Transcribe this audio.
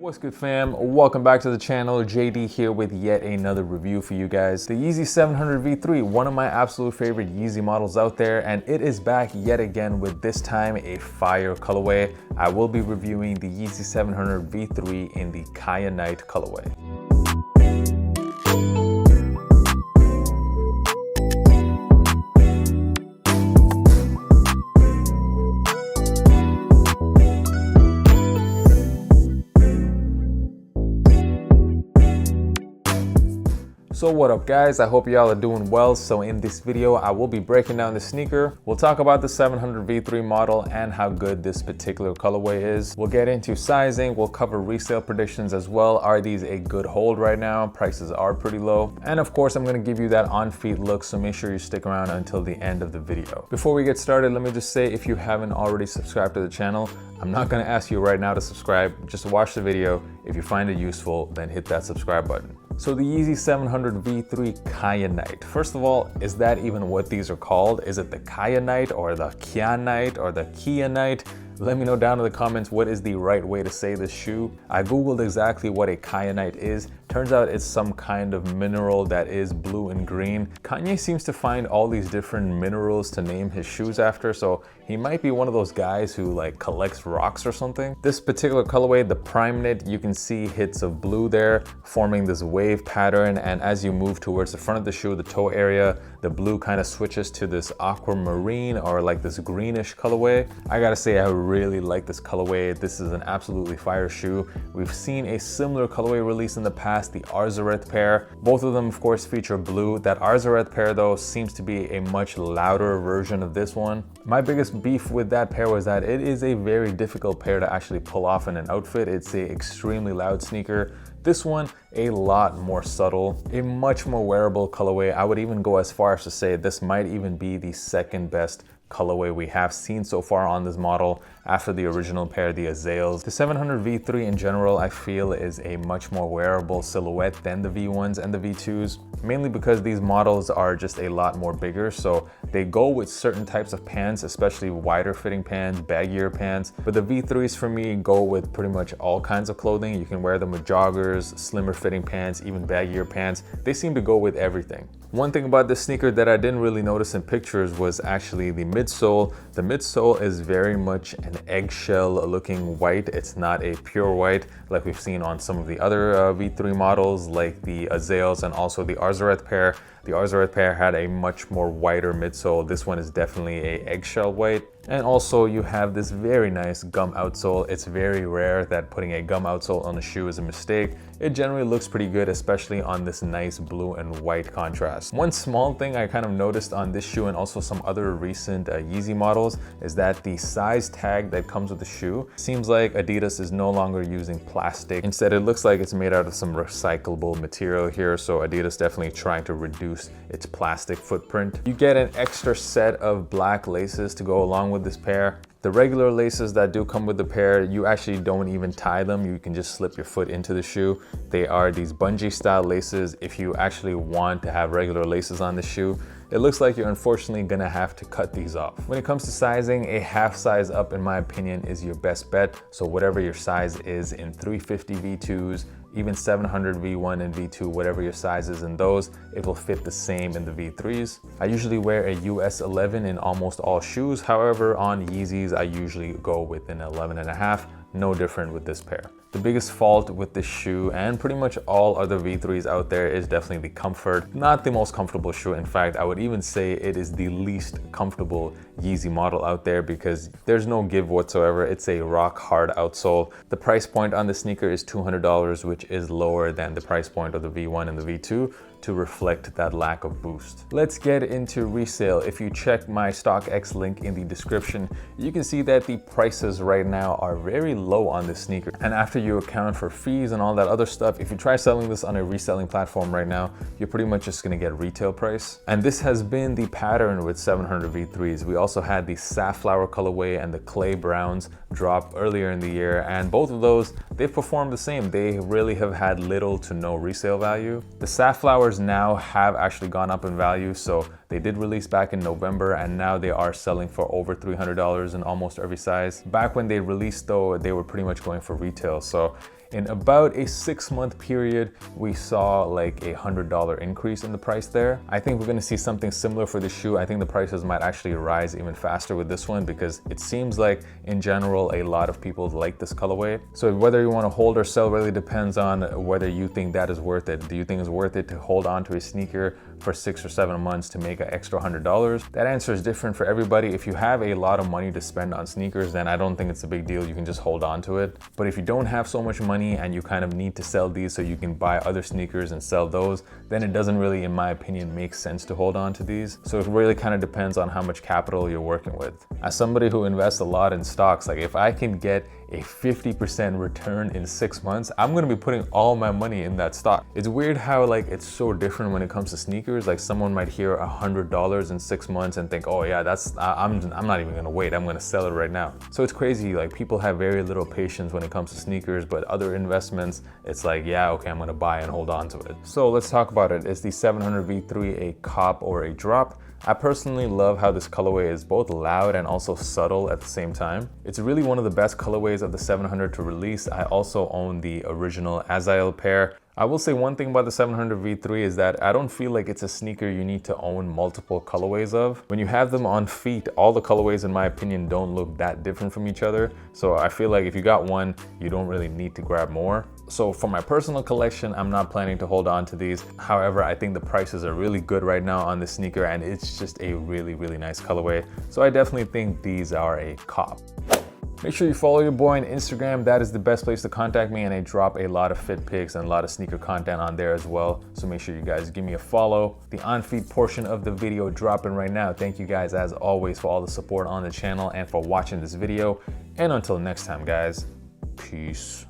What's good, fam? Welcome back to the channel. JD here with yet another review for you guys. The Yeezy 700 V3, one of my absolute favorite Yeezy models out there, and it is back yet again with this time a fire colorway. I will be reviewing the Yeezy 700 V3 in the Kyanite colorway. So what up, guys? I hope y'all are doing well. So in this video, I will be breaking down the sneaker. We'll talk about the 700 V3 model and how good this particular colorway is. We'll get into sizing. We'll cover resale predictions as well. Are these a good hold right now? Prices are pretty low. And of course, I'm gonna give you that on-feet look, so make sure you stick around until the end of the video. Before we get started, let me just say, if you haven't already subscribed to the channel, I'm not gonna ask you right now to subscribe. Just watch the video. If you find it useful, then hit that subscribe button. So the Yeezy 700 V3 Kyanite. First of all, is that even what these are called? Is it the Kyanite or the Kyanite or the Kyanite? Let me know down in the comments what is the right way to say this shoe. I googled exactly what a kyanite is. Turns out it's some kind of mineral that is blue and green. Kanye seems to find all these different minerals to name his shoes after, so he might be one of those guys who like collects rocks or something. This particular colorway, the Prime Knit, you can see hits of blue there forming this wave pattern, and as you move towards the front of the shoe, the toe area, the blue kind of switches to this aquamarine or like this greenish colorway. I gotta say, I really like this colorway. This is an absolutely fire shoe. We've seen a similar colorway release in the past, the Arzareth pair. Both of them, of course, feature blue. That Arzareth pair, though, seems to be a much louder version of this one. My biggest beef with that pair was that it is a very difficult pair to actually pull off in an outfit. It's a extremely loud sneaker. This one, a lot more subtle, a much more wearable colorway. I would even go as far as to say this might even be the second best colorway we have seen so far on this model after the original pair, the Azales. The 700 V3 in general, I feel, is a much more wearable silhouette than the V1s and the V2s, mainly because these models are just a lot more bigger. So they go with certain types of pants, especially wider fitting pants, baggier pants. But the V3s for me go with pretty much all kinds of clothing. You can wear them with joggers, slimmer fitting pants, even baggier pants. They seem to go with everything. One thing about this sneaker that I didn't really notice in pictures was actually the midsole. The midsole is very much an eggshell looking white. It's not a pure white like we've seen on some of the other V3 models like the Azales and also the Arzareth pair. The Arzareth pair had a much more whiter midsole. This one is definitely a eggshell white. And also you have this very nice gum outsole. It's very rare that putting a gum outsole on a shoe is a mistake. It generally looks pretty good, especially on this nice blue and white contrast. One small thing I kind of noticed on this shoe and also some other recent Yeezy models is that the size tag that comes with the shoe seems like Adidas is no longer using plastic. Instead, it looks like it's made out of some recyclable material here. So Adidas definitely trying to reduce its plastic footprint. You get an extra set of black laces to go along with this pair. The regular laces that do come with the pair, you actually don't even tie them. You can just slip your foot into the shoe. They are these bungee style laces. If you actually want to have regular laces on the shoe, it looks like you're unfortunately gonna have to cut these off. When it comes to sizing, a half size up, in my opinion, is your best bet. So whatever your size is in 350 V2s, even 700 V1 and V2, whatever your size is in those, it will fit the same in the V3s. I usually wear a US 11 in almost all shoes. However, on Yeezys, I usually go with an 11.5. No different with this pair. The biggest fault with this shoe and pretty much all other V3s out there is definitely the comfort. Not the most comfortable shoe. In fact, I would even say it is the least comfortable Yeezy model out there because there's no give whatsoever. It's a rock hard outsole. The price point on the sneaker is $200, which is lower than the price point of the V1 and the V2 to reflect that lack of boost. Let's get into resale. If you check my StockX link in the description, you can see that the prices right now are very low on this sneaker. And after you account for fees and all that other stuff, if you try selling this on a reselling platform right now, you're pretty much just gonna get retail price. And this has been the pattern with 700 V3s. We also had the safflower colorway and the clay browns drop earlier in the year, and both of those, they've performed the same. They really have had little to no resale value. The safflowers now have actually gone up in value, so they did release back in November and now they are selling for over $300 in almost every size. Back when they released though, they were pretty much going for retail, so In about a 6-month period, we saw like a $100 increase in the price there. I think we're gonna see something similar for the shoe. I think the prices might actually rise even faster with this one because it seems like in general, a lot of people like this colorway. So whether you wanna hold or sell really depends on whether you think that is worth it. Do you think it's worth it to hold on to a sneaker for 6 or 7 months to make an extra $100? That answer is different for everybody. If you have a lot of money to spend on sneakers, then I don't think it's a big deal. You can just hold on to it. But if you don't have so much money and you kind of need to sell these so you can buy other sneakers and sell those, then it doesn't really, in my opinion, make sense to hold on to these. So it really kind of depends on how much capital you're working with. As somebody who invests a lot in stocks, like if I can get a 50% return in 6 months, I'm gonna be putting all my money in that stock. It's weird how like it's so different when it comes to sneakers. Like someone might hear $100 in 6 months and think, oh yeah, I'm not even gonna wait, I'm gonna sell it right now. So it's crazy, like people have very little patience when it comes to sneakers, but other investments, it's like, yeah, okay, I'm gonna buy and hold on to it. So let's talk about it. Is the 700 V3 a cop or a drop? I personally love how this colorway is both loud and also subtle at the same time. It's really one of the best colorways of the 700 to release. I also own the original Azael pair. I will say one thing about the 700 V3 is that I don't feel like it's a sneaker you need to own multiple colorways of. When you have them on feet, all the colorways in my opinion don't look that different from each other. So I feel like if you got one, you don't really need to grab more. So for my personal collection, I'm not planning to hold on to these. However, I think the prices are really good right now on this sneaker and it's just a really, really nice colorway. So I definitely think these are a cop. Make sure you follow your boy on Instagram. That is the best place to contact me, and I drop a lot of fit pics and a lot of sneaker content on there as well. So make sure you guys give me a follow. The on-feet portion of the video dropping right now. Thank you guys as always for all the support on the channel and for watching this video. And until next time guys, peace.